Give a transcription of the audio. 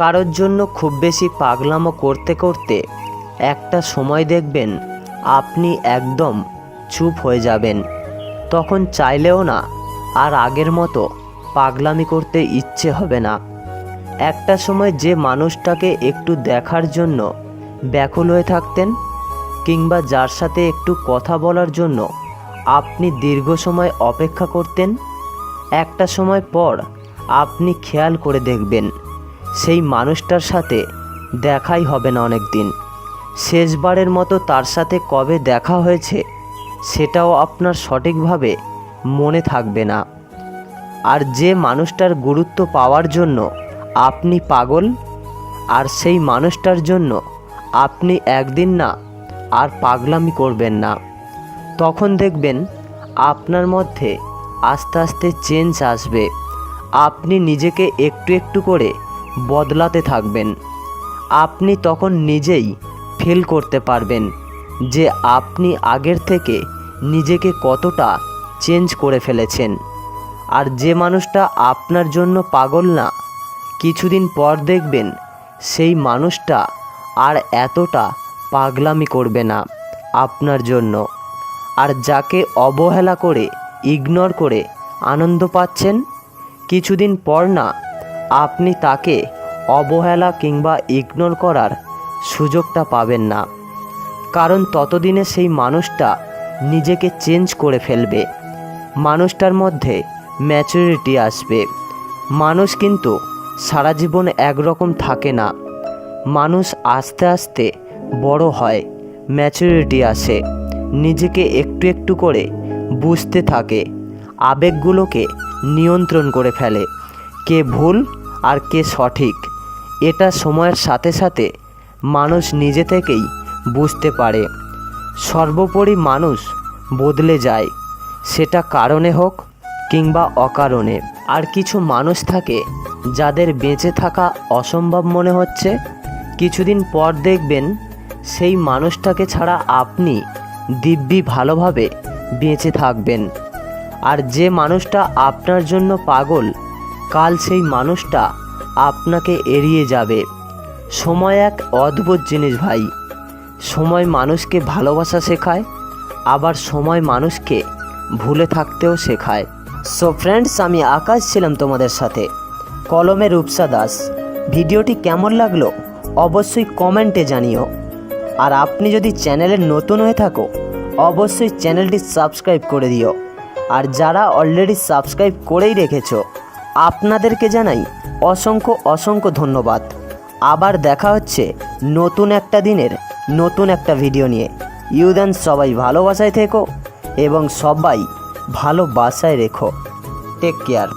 কারোর জন্য খুব বেশি পাগলামো করতে করতে একটা সময় দেখবেন আপনি একদম চুপ হয়ে যাবেন। তখন চাইলেও না আর আগের মতো পাগলামি করতে ইচ্ছে হবে না। একটা সময় যে মানুষটাকে একটু দেখার জন্য ব্যাকুল হয়ে থাকতেন, কিংবা যার সাথে একটু কথা বলার জন্য আপনি দীর্ঘ সময় অপেক্ষা করতেন, একটা সময় পর আপনি খেয়াল করে দেখবেন সেই মানুষটার সাথে দেখাই হবে না অনেক দিন। শেষবারের মতো তার সাথে কবে দেখা হয়েছে সেটাও আপনার সঠিকভাবে মনে থাকবে না। আর যে মানুষটার গুরুত্ব পাওয়ার জন্য আপনি পাগল, আর সেই মানুষটার জন্য আপনি একদিন না আর পাগলামি করবেন না, তখন দেখবেন আপনার মধ্যে আস্তে আস্তে চেঞ্জ আসবে। আপনি নিজেকে একটু একটু করে বদলাতে থাকবেন। আপনি তখন নিজেই ফিল করতে পারবেন যে আপনি আগের থেকে নিজেকে কতটা চেঞ্জ করে ফেলেছেন। আর যে মানুষটা আপনার জন্য পাগল না, কিছুদিন পর দেখবেন সেই মানুষটা আর এতটা পাগলামি করবে না আপনার জন্য। আর যাকে অবহেলা করে ইগনোর করে আনন্দ পাচ্ছেন, কিছুদিন পর না আপনি তাকে অবহেলা কিংবা ইগনোর করার সুযোগটা পাবেন না। কারণ ততদিনে সেই মানুষটা নিজেকে চেঞ্জ করে ফেলবে, মানুষটার মধ্যে ম্যাচুরিটি আসবে। মানুষ কিন্তু সারা জীবন একরকম থাকে না, মানুষ আস্তে আস্তে বড় হয়, ম্যাচুরিটি আসে, নিজেকে একটু একটু করে বুঝতে থাকে, আবেগগুলোকে নিয়ন্ত্রণ করে ফেলে, কে ভুল আর কে সঠিক এটা সময়ের সাথে সাথে মানুষ নিজে থেকেই বুঝতে পারে। সর্বোপরি মানুষ বদলে যায়, সেটা কারণে হোক কিংবা অকারণে। আর কিছু মানুষ থাকে যাদের বেঁচে থাকা অসম্ভব মনে হচ্ছে, কিছুদিন পর দেখবেন সেই মানুষটাকে ছাড়া আপনি দিব্যি ভালোভাবে বেঁচে থাকবেন। আর যে মানুষটা আপনার জন্য পাগল, কাল সেই মানুষটা আপনাকে এড়িয়ে যাবে। সময় এক অদ্ভুত জিনিস ভাই। সময় মানুষকে ভালোবাসা শেখায়, আবার সময় মানুষকে ভুলে থাকতেও শেখায়। সো ফ্রেন্ডস, আমি আকাশ ছিলাম তোমাদের সাথে, কলমে রূপসা দাস। ভিডিওটি কেমন লাগলো অবশ্যই কমেন্টে জানিও। আর আপনি যদি চ্যানেলে নতুন হয়ে থাকো অবশ্যই চ্যানেলটি সাবস্ক্রাইব করে দিও। আর যারা অলরেডি সাবস্ক্রাইব করেই রেখেছো আপনাদেরকে জানাই অসংখ্য অসংখ্য ধন্যবাদ। আবার দেখা হচ্ছে নতুন একটা দিনের নতুন একটা ভিডিও নিয়ে। ইউদান সবাই ভালোবাসায় থেকো এবং সবাই ভালোবাসায় রেখো। Take care.